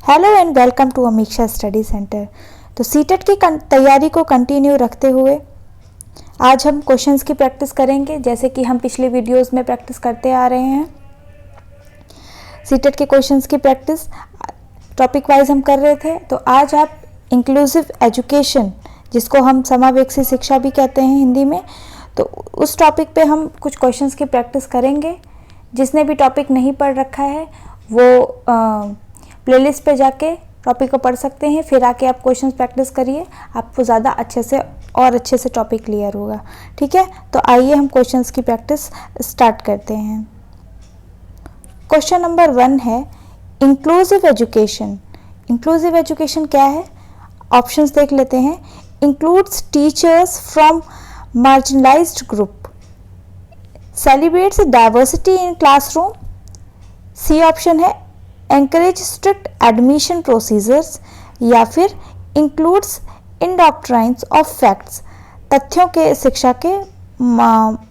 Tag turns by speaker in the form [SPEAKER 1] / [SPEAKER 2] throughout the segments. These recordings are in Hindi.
[SPEAKER 1] Hello and welcome to Amiksha study centre. तो सीटेट की तैयारी को कंटिन्यू रखते हुए आज हम क्वेश्चंस की प्रैक्टिस करेंगे, जैसे कि हम पिछले वीडियोस में प्रैक्टिस करते आ रहे हैं। सीटेट के क्वेश्चंस की प्रैक्टिस टॉपिक वाइज हम कर रहे थे। तो आज आप इंक्लूसिव एजुकेशन, जिसको हम समावेशी शिक्षा भी कहते हैं हिंदी में, तो उस टॉपिक पे हम कुछ क्वेश्चंस की प्रैक्टिस करेंगे। जिसने भी टॉपिक नहीं पढ़ रखा है वो प्लेलिस्ट पे जाके टॉपिक को पढ़ सकते हैं, फिर आके आप क्वेश्चंस प्रैक्टिस करिए, आपको ज़्यादा अच्छे से टॉपिक क्लियर होगा। ठीक है, तो आइए हम क्वेश्चंस की प्रैक्टिस स्टार्ट करते हैं। क्वेश्चन नंबर 1 है इंक्लूसिव एजुकेशन। इंक्लूसिव एजुकेशन क्या है? ऑप्शंस देख लेते हैं। Includes teachers from marginalised group, celebrates diversity in classroom. C option है encourage strict admission procedures, या फिर includes indoctrines of facts, तथ्यों के शिक्षा के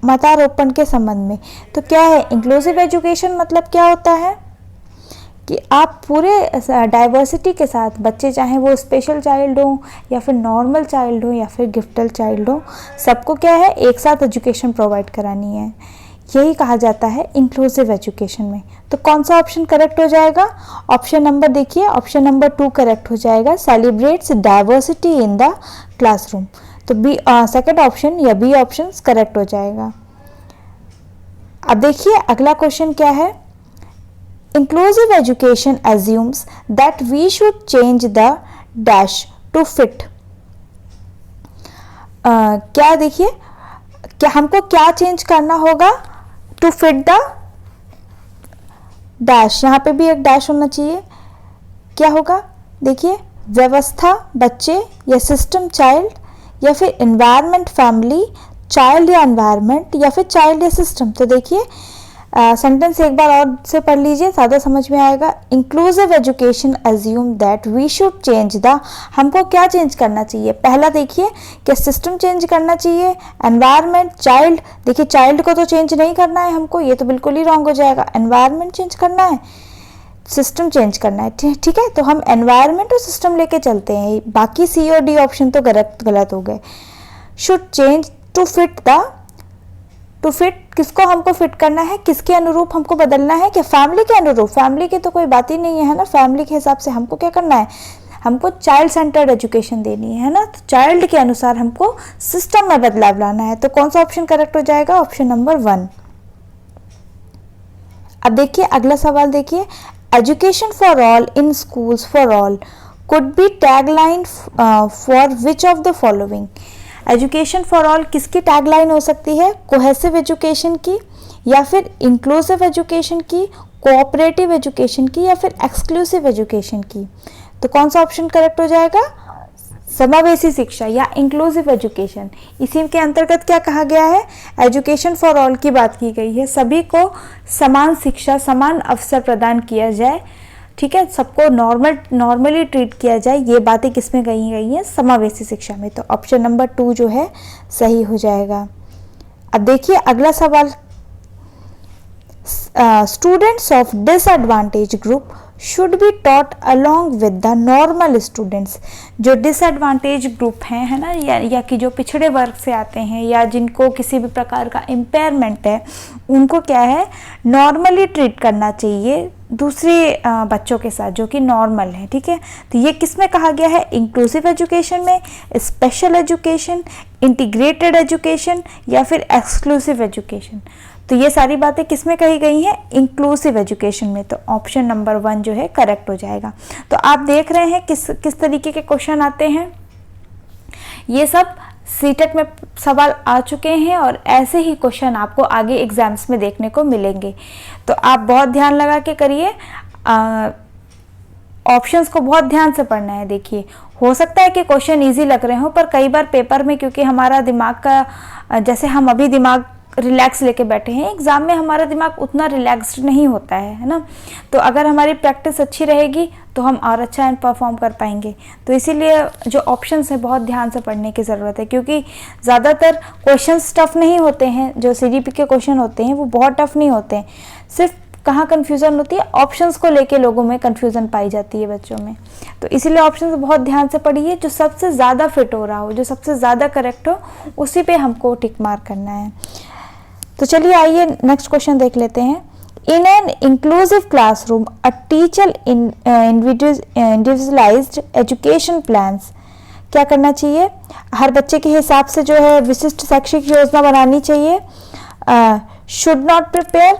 [SPEAKER 1] मतारोपण के संबंध में। तो क्या है इंक्लूसिव एजुकेशन? मतलब क्या होता है कि आप पूरे डाइवर्सिटी के साथ, बच्चे चाहे वो स्पेशल चाइल्ड हो या फिर नॉर्मल चाइल्ड हो या फिर गिफ्टेड चाइल्ड हो, सबको क्या है एक साथ एजुकेशन प्रोवाइड करानी है। यही कहा जाता है इंक्लूसिव एजुकेशन में। तो कौन सा ऑप्शन करेक्ट हो जाएगा? ऑप्शन नंबर देखिए, ऑप्शन नंबर 2 करेक्ट हो जाएगा, celebrates diversity in the classroom. तो बी सेकंड ऑप्शन या बी ऑप्शन करेक्ट हो जाएगा। अब देखिए अगला क्वेश्चन क्या है। Inclusive education assumes that we should change the dash to fit. क्या देखिए, क्या हमको क्या चेंज करना होगा टू फिट द डैश। यहाँ पे भी एक डैश होना चाहिए। क्या होगा? देखिए, व्यवस्था बच्चे या सिस्टम चाइल्ड या फिर एनवायरनमेंट फैमिली, चाइल्ड या एनवायरनमेंट या फिर चाइल्ड या सिस्टम। तो देखिए सेंटेंस एक बार और से पढ़ लीजिए, ज़्यादा समझ में आएगा। Inclusive education assume that we should change the, हमको क्या चेंज करना चाहिए? पहला देखिए कि सिस्टम चेंज करना चाहिए, एनवायरनमेंट, चाइल्ड। देखिए चाइल्ड को तो चेंज नहीं करना है हमको, ये तो बिल्कुल ही रॉन्ग हो जाएगा। एनवायरनमेंट चेंज करना है, सिस्टम चेंज करना है। ठीक है, तो हम एनवायरनमेंट और सिस्टम लेके चलते हैं। बाकी सी और डी ऑप्शन तो गलत हो गए। Should change to fit the, to fit किसको हमको फिट करना है, किसके अनुरूप हमको बदलना है? कि फैमिली के अनुरूप। फैमिली की तो कोई बात ही नहीं है ना, फैमिली के हिसाब से हमको क्या करना है, हमको चाइल्ड सेंटर्ड एजुकेशन देनी है ना। तो चाइल्ड के अनुसार हमको सिस्टम में बदलाव लाना है। तो कौन सा ऑप्शन करेक्ट हो जाएगा? Option number 1। अब देखिए अगला सवाल देखिए, education for all in schools for all could be tagline for which of the following. Education for all किसकी टैगलाइन हो सकती है? कोहेसिव एजुकेशन की, या फिर इंक्लूसिव एजुकेशन की, कोऑपरेटिव एजुकेशन की, या फिर एक्सक्लूसिव एजुकेशन की। तो कौन सा ऑप्शन करेक्ट हो जाएगा? समावेशी शिक्षा या इंक्लूसिव एजुकेशन। इसी के अंतर्गत क्या कहा गया है? एजुकेशन फॉर ऑल की बात की गई है, सभी को समान शिक्षा, समान अवसर प्रदान किया जाए। ठीक है, सबको नॉर्मली ट्रीट किया जाए। ये बातें किसमें गई हैं? समावेशी शिक्षा में। तो ऑप्शन नंबर 2 जो है सही हो जाएगा। अब देखिए अगला सवाल, students of disadvantage group should be taught along with the normal students. जो डिसएडवांटेज ग्रुप हैं, है ना, या कि जो पिछड़े वर्ग से आते हैं या जिनको किसी भी प्रकार का इम्पेयरमेंट है, उनको क्या है नॉर्मली ट्रीट करना चाहिए दूसरे बच्चों के साथ जो कि नॉर्मल है। ठीक है, तो ये किस में कहा गया है? इंक्लूसिव एजुकेशन में, स्पेशल एजुकेशन, इंटीग्रेटेड एजुकेशन या फिर एक्सक्लूसिव एजुकेशन। तो ये सारी बातें किस में कही गई हैं? इंक्लूसिव एजुकेशन में। तो ऑप्शन नंबर 1 जो है करेक्ट हो जाएगा। तो आप देख रहे हैं किस तरीके के क्वेश्चन आते हैं। ये सब सीटेट में सवाल आ चुके हैं और ऐसे ही क्वेश्चन आपको आगे एग्जाम्स में देखने को मिलेंगे। तो आप बहुत ध्यान लगा के करिए, ऑप्शंस को बहुत ध्यान से पढ़ना है। देखिए हो सकता है कि क्वेश्चन इजी लग रहे हो, पर कई बार पेपर में क्योंकि हमारा दिमाग का, जैसे हम अभी दिमाग रिलैक्स लेके बैठे हैं, एग्जाम में हमारा दिमाग उतना रिलैक्स्ड नहीं होता है ना। तो अगर हमारी प्रैक्टिस अच्छी रहेगी तो हम और अच्छा परफॉर्म कर पाएंगे। तो इसीलिए जो ऑप्शंस है बहुत ध्यान से पढ़ने की ज़रूरत है, क्योंकि ज़्यादातर क्वेश्चंस टफ नहीं होते हैं। जो सीडीपी के क्वेश्चन होते हैं वो बहुत टफ नहीं होते हैं, सिर्फ कहाँ कन्फ्यूज़न होती है? ऑप्शंस को लेके लोगों में कन्फ्यूज़न पाई जाती है बच्चों में। तो इसीलिए ऑप्शंस बहुत ध्यान से पढ़िए, जो सबसे ज़्यादा फिट हो रहा हो, जो सबसे ज़्यादा करेक्ट हो, उसी पे हमको टिक मार्क करना है। तो चलिए आइए नेक्स्ट क्वेश्चन देख लेते हैं। In an inclusive classroom a teacher individualised education plans, क्या करना चाहिए? हर बच्चे के हिसाब से जो है विशिष्ट शैक्षिक योजना बनानी चाहिए। शुड नॉट प्रिपेयर,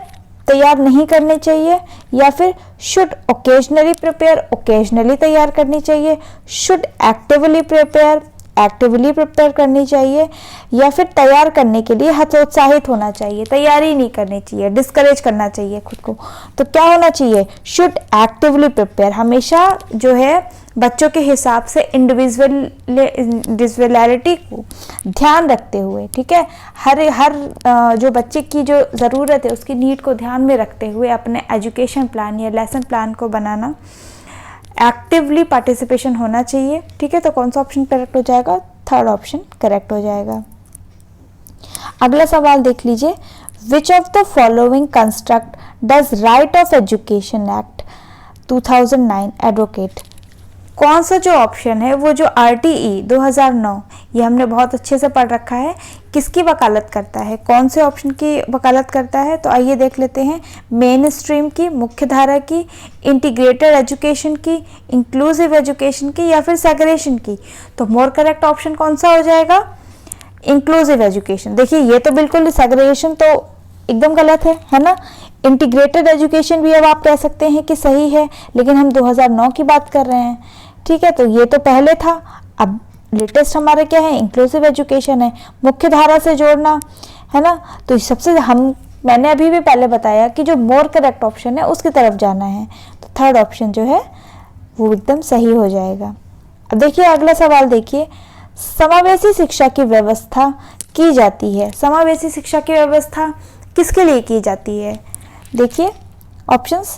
[SPEAKER 1] तैयार नहीं करने चाहिए, या फिर शुड ओकेजनली प्रिपेयर, ओकेजनली तैयार करनी चाहिए, should actively prepare, actively prepare करनी चाहिए, या फिर तैयार करने के लिए हतोत्साहित होना चाहिए, तैयारी नहीं करनी चाहिए, डिस्करेज करना चाहिए खुद को। तो क्या होना चाहिए? शुड एक्टिवली प्रिपेयर, हमेशा जो है बच्चों के हिसाब से इंडिविजुअलिटी को ध्यान रखते हुए, ठीक है, हर जो बच्चे की जो ज़रूरत है उसकी नीड को ध्यान में रखते हुए अपने एजुकेशन प्लान या लेसन प्लान को बनाना। एक्टिवली पार्टिसिपेशन होना चाहिए, ठीक है। तो कौन सा ऑप्शन करेक्ट हो जाएगा? थर्ड ऑप्शन करेक्ट हो जाएगा। अगला सवाल देख लीजिए। Which of the following construct does right of education act 2009 advocate? कौन सा जो ऑप्शन है वो जो RTE 2009, ये हमने बहुत अच्छे से पढ़ रखा है, किसकी वकालत करता है? कौन से ऑप्शन की वकालत करता है? तो आइए देख लेते हैं। मेन स्ट्रीम की, मुख्य धारा की, इंटीग्रेटेड एजुकेशन की, इंक्लूसिव एजुकेशन की, या फिर सेग्रेगेशन की? तो मोर करेक्ट ऑप्शन कौन सा हो जाएगा? Inclusive education. देखिए ये तो बिल्कुल, सेग्रेगेशन तो एकदम गलत है ना। इंटीग्रेटेड एजुकेशन भी अब आप कह सकते हैं कि सही है, लेकिन हम 2009 की बात कर रहे हैं, ठीक है। तो ये तो पहले था, अब लेटेस्ट हमारे क्या है? इंक्लूसिव एजुकेशन है, मुख्य धारा से जोड़ना, है ना। तो सबसे मैंने अभी भी पहले बताया कि जो मोर करेक्ट ऑप्शन है उसकी तरफ जाना है। तो थर्ड ऑप्शन जो है वो एकदम सही हो जाएगा। अब देखिए अगला सवाल देखिए। समावेशी शिक्षा की व्यवस्था की जाती है। समावेशी शिक्षा की व्यवस्था किसके लिए की जाती है? देखिए ऑप्शंस,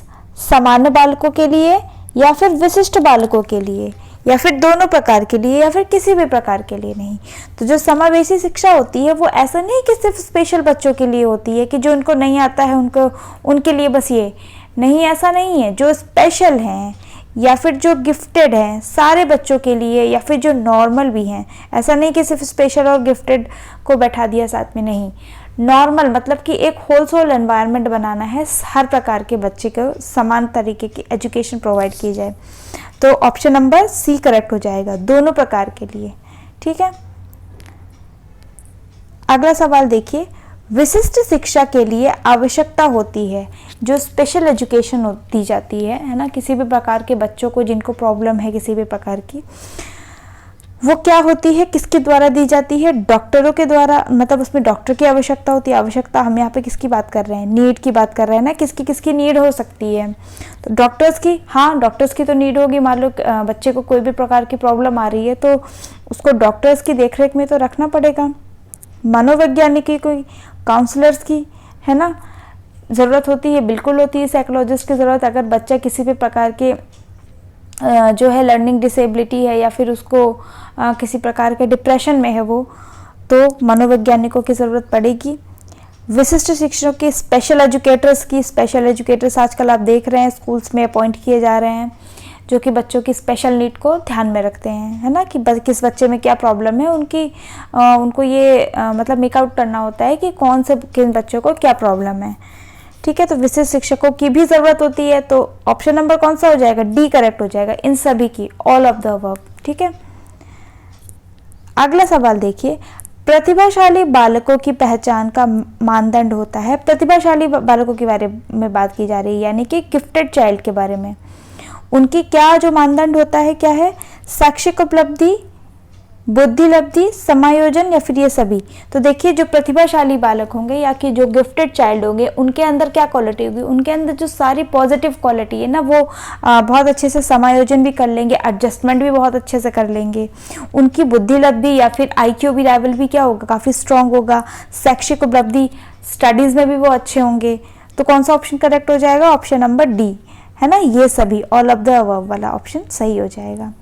[SPEAKER 1] सामान्य बालकों के लिए, या फिर विशिष्ट बालकों के लिए, या फिर दोनों प्रकार के लिए, या फिर किसी भी प्रकार के लिए नहीं। तो जो समावेशी शिक्षा होती है वो ऐसा नहीं कि सिर्फ स्पेशल बच्चों के लिए होती है कि जो उनको नहीं आता है उनके लिए बस ये नहीं, ऐसा नहीं है। जो स्पेशल हैं या फिर जो गिफ्टेड हैं सारे बच्चों के लिए, या फिर जो नॉर्मल भी हैं, ऐसा नहीं कि सिर्फ स्पेशल और गिफ्टेड को बैठा दिया साथ में, नहीं। नॉर्मल मतलब कि एक होलसोल एनवायरनमेंट बनाना है, हर प्रकार के बच्चे को समान तरीके की एजुकेशन प्रोवाइड की जाए। तो ऑप्शन नंबर सी करेक्ट हो जाएगा, दोनों प्रकार के लिए, ठीक है। अगला सवाल देखिए। विशिष्ट शिक्षा के लिए आवश्यकता होती है, जो स्पेशल एजुकेशन दी जाती है ना, किसी भी प्रकार के बच्चों को जिनको प्रॉब्लम है किसी भी प्रकार की, वो क्या होती है, किसके द्वारा दी जाती है? डॉक्टरों के द्वारा। मतलब उसमें डॉक्टर की आवश्यकता होती है। आवश्यकता हम यहाँ पे किसकी बात कर रहे हैं? नीड की बात कर रहे हैं ना, किसकी किसकी नीड हो सकती है? तो डॉक्टर्स की, हाँ डॉक्टर्स की तो नीड होगी। मान लो बच्चे को कोई भी प्रकार की प्रॉब्लम आ रही है तो उसको डॉक्टर्स की देखरेख में तो रखना पड़ेगा। मनोवैज्ञानिक की, कोई काउंसलर्स की, है ना, ज़रूरत होती है, बिल्कुल होती है। साइकोलॉजिस्ट की ज़रूरत, अगर बच्चा किसी भी प्रकार के जो है लर्निंग डिसेबिलिटी है, या फिर उसको किसी प्रकार के डिप्रेशन में है वो, तो मनोवैज्ञानिकों की ज़रूरत पड़ेगी। विशिष्ट शिक्षकों की, स्पेशल एजुकेटर्स की, स्पेशल एजुकेटर्स आजकल आप देख रहे हैं स्कूल्स में अपॉइंट किए जा रहे हैं, जो कि बच्चों की स्पेशल नीड को ध्यान में रखते हैं, है ना, कि किस बच्चे में क्या प्रॉब्लम है, उनको ये मतलब मेकआउट करना होता है कि किन बच्चों को क्या प्रॉब्लम है, ठीक है। तो विशेष शिक्षकों की भी ज़रूरत होती है। तो ऑप्शन नंबर कौन सा हो जाएगा? डी करेक्ट हो जाएगा, इन सभी की, ऑल ऑफ द अबव, ठीक है। अगला सवाल देखिए। प्रतिभाशाली बालकों की पहचान का मानदंड होता है। प्रतिभाशाली बालकों के बारे में बात की जा रही है, यानी कि गिफ्टेड चाइल्ड के बारे में। उनकी क्या जो मानदंड होता है, क्या है? शैक्षिक उपलब्धि, बुद्धि लब्धि, समायोजन, या फिर ये सभी। तो देखिए जो प्रतिभाशाली बालक होंगे या कि जो गिफ्टेड चाइल्ड होंगे, उनके अंदर क्या क्वालिटी होगी? उनके अंदर जो सारी पॉजिटिव क्वालिटी है ना, वो बहुत अच्छे से समायोजन भी कर लेंगे, एडजस्टमेंट भी बहुत अच्छे से कर लेंगे। उनकी बुद्धि लब्धि या फिर IQ भी लेवल भी क्या होगा? काफ़ी स्ट्रांग होगा। शैक्षिक उपलब्धि, स्टडीज़ में भी वो अच्छे होंगे। तो कौन सा ऑप्शन करेक्ट हो जाएगा? ऑप्शन नंबर डी, है ना, ये सभी, ऑल ऑफ द अबव वाला ऑप्शन सही हो जाएगा।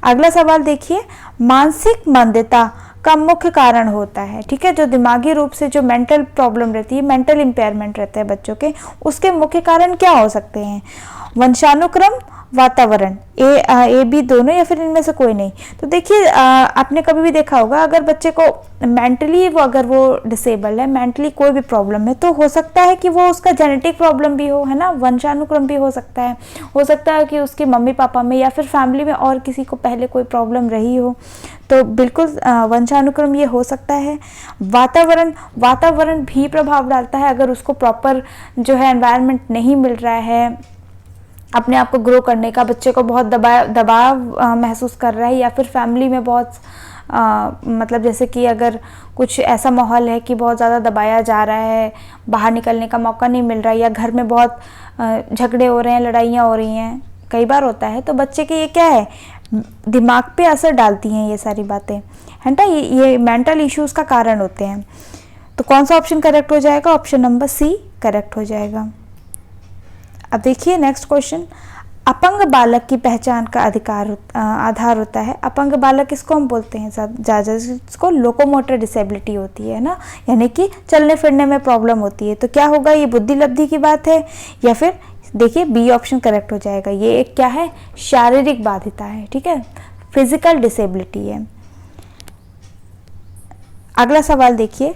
[SPEAKER 1] अगला सवाल देखिए। मानसिक मंदता का मुख्य कारण होता है, ठीक है। जो दिमागी रूप से जो मेंटल प्रॉब्लम रहती है, मेंटल इम्पेयरमेंट रहते हैं बच्चों के, उसके मुख्य कारण क्या हो सकते हैं? वंशानुक्रम, वातावरण, ए बी दोनों, या फिर इनमें से कोई नहीं। तो देखिए आपने कभी भी देखा होगा, अगर बच्चे को मेंटली अगर वो डिसेबल्ड है, मेंटली कोई भी प्रॉब्लम है, तो हो सकता है कि वो उसका जेनेटिक प्रॉब्लम भी हो, है ना, वंशानुक्रम भी हो सकता है कि उसके मम्मी पापा में या फिर फैमिली में और किसी को पहले कोई प्रॉब्लम रही हो, तो बिल्कुल वंशानुक्रम ये हो सकता है। वातावरण भी प्रभाव डालता है। अगर उसको प्रॉपर जो है एनवायरनमेंट नहीं मिल रहा है अपने आप को ग्रो करने का, बच्चे को बहुत दबाव महसूस कर रहा है, या फिर फैमिली में बहुत मतलब जैसे कि अगर कुछ ऐसा माहौल है कि बहुत ज़्यादा दबाया जा रहा है, बाहर निकलने का मौका नहीं मिल रहा है, या घर में बहुत झगड़े हो रहे हैं, लड़ाइयाँ हो रही हैं, कई बार होता है, तो बच्चे के ये क्या है, दिमाग पे असर डालती हैं ये सारी बातें, है ना, ये मेंटल इश्यूज़ का कारण होते हैं। तो कौन सा ऑप्शन करेक्ट हो जाएगा? ऑप्शन नंबर सी करेक्ट हो जाएगा। अब देखिए नेक्स्ट क्वेश्चन, अपंग बालक की पहचान का आधार होता है। अपंग बालक इसको हम बोलते हैं जिसको लोकोमोटर डिसेबिलिटी होती है ना, यानी कि चलने फिरने में प्रॉब्लम होती है। तो क्या होगा, ये बुद्धि लब्धि की बात है, या फिर देखिए बी ऑप्शन करेक्ट हो जाएगा। ये एक क्या है, शारीरिक बाधिता है, ठीक है, फिजिकल डिसेबिलिटी है। अगला सवाल देखिए,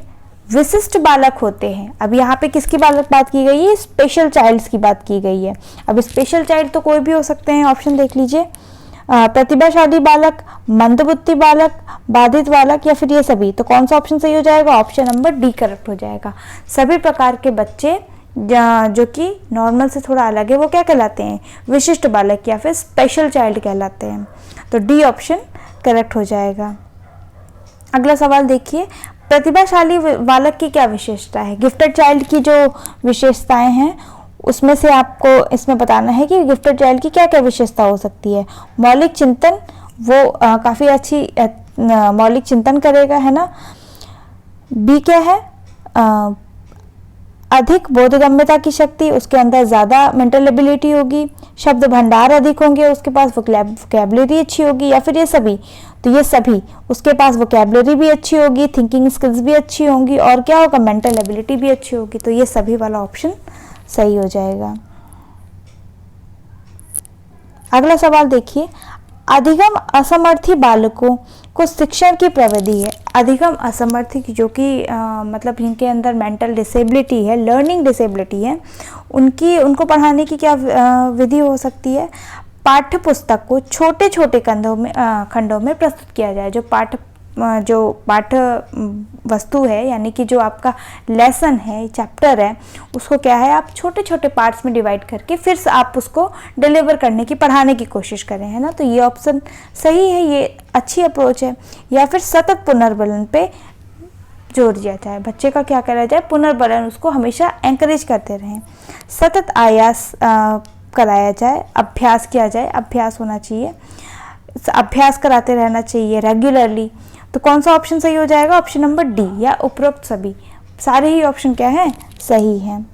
[SPEAKER 1] विशिष्ट बालक होते हैं। अब यहाँ पे किसकी बात की गई है? स्पेशल चाइल्ड्स की बात की गई है। अब स्पेशल चाइल्ड तो कोई भी हो सकते हैं, ऑप्शन देख लीजिए, प्रतिभाशाली बालक, मंदबुद्धि बालक, बाधित बालक, या फिर ये सभी। तो कौन सा ऑप्शन सही हो जाएगा? ऑप्शन नंबर डी करेक्ट हो जाएगा। सभी प्रकार के बच्चे जो कि नॉर्मल से थोड़ा अलग है, वो क्या कहलाते हैं? विशिष्ट बालक या फिर स्पेशल चाइल्ड कहलाते हैं। तो डी ऑप्शन करेक्ट हो जाएगा। अगला सवाल देखिए, प्रतिभाशाली बालक की क्या विशेषता है? गिफ्टेड चाइल्ड की जो विशेषताएं हैं उसमें से आपको इसमें बताना है कि गिफ्टेड चाइल्ड की क्या क्या विशेषता हो सकती है। मौलिक चिंतन, वो काफ़ी अच्छी मौलिक चिंतन करेगा, है ना। बी क्या है? अधिक बोधगम्यता की शक्ति, उसके अंदर ज़्यादा मेंटल एबिलिटी होगी, शब्द भंडार अधिक होंगे, उसके पास वोकैबुलरी अच्छी होगी, या फिर ये सभी। तो ये सभी, उसके पास वोकैबुलरी भी अच्छी होगी, थिंकिंग स्किल्स भी अच्छी होंगी, और क्या होगा, मेंटल एबिलिटी भी अच्छी होगी। तो ये सभी वाला ऑप्शन सही हो जाएगा। अगला सवाल देखिए, अधिगम असमर्थी बालकों को शिक्षण की प्रविधि है। अधिगम असमर्थी जो कि मतलब जिनके अंदर मेंटल डिसेबिलिटी है, लर्निंग डिसेबिलिटी है, उनको पढ़ाने की क्या विधि हो सकती है? पाठ्य पुस्तक को छोटे छोटे खंडों में प्रस्तुत किया जाए। जो पाठ्य वस्तु है, यानी कि जो आपका लेसन है, चैप्टर है, उसको क्या है, आप छोटे छोटे पार्ट्स में डिवाइड करके फिर आप उसको डिलीवर करने की, पढ़ाने की कोशिश करें, है ना। तो ये ऑप्शन सही है, ये अच्छी अप्रोच है। या फिर सतत पुनर्बलन पे जोर दिया जाए, बच्चे का क्या करा जाए, पुनर्बलन, उसको हमेशा एंकरेज करते रहें। सतत आयास कराया जाए, अभ्यास किया जाए, अभ्यास होना चाहिए, अभ्यास कराते रहना चाहिए रेगुलरली। तो कौन सा ऑप्शन सही हो जाएगा? ऑप्शन नंबर डी, या उपरोक्त सभी, सारे ही ऑप्शन क्या हैं, सही हैं।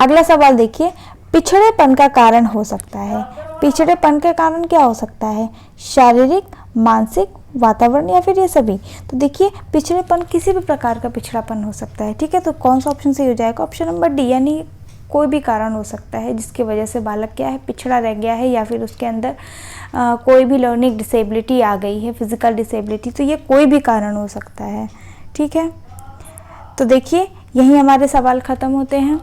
[SPEAKER 1] अगला सवाल देखिए, पिछड़ेपन का कारण हो सकता है। पिछड़ेपन का कारण क्या हो सकता है? शारीरिक, मानसिक, वातावरण, या फिर ये सभी। तो देखिए पिछड़ेपन, किसी भी प्रकार का पिछड़ापन हो सकता है, ठीक है। तो कौन सा ऑप्शन सही हो जाएगा? ऑप्शन नंबर डी, यानी कोई भी कारण हो सकता है जिसकी वजह से बालक क्या है, पिछड़ा रह गया है, या फिर उसके अंदर कोई भी लर्निंग डिसेबिलिटी आ गई है, फिजिकल डिसेबिलिटी। तो ये कोई भी कारण हो सकता है, ठीक है। तो देखिए यही हमारे सवाल ख़त्म होते हैं।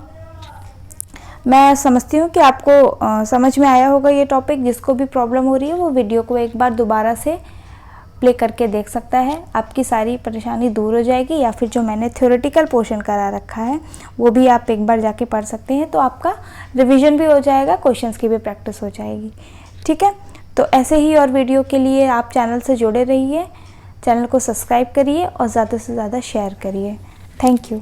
[SPEAKER 1] मैं समझती हूँ कि आपको समझ में आया होगा ये टॉपिक। जिसको भी प्रॉब्लम हो रही है वो वीडियो को एक बार दोबारा से प्ले करके देख सकता है, आपकी सारी परेशानी दूर हो जाएगी। या फिर जो मैंने थ्योरेटिकल पोर्शन करा रखा है वो भी आप एक बार जाके पढ़ सकते हैं, तो आपका रिवीजन भी हो जाएगा, क्वेश्चंस की भी प्रैक्टिस हो जाएगी, ठीक है। तो ऐसे ही और वीडियो के लिए आप चैनल से जुड़े रहिए, चैनल को सब्सक्राइब करिए और ज़्यादा से ज़्यादा शेयर करिए। Thank you.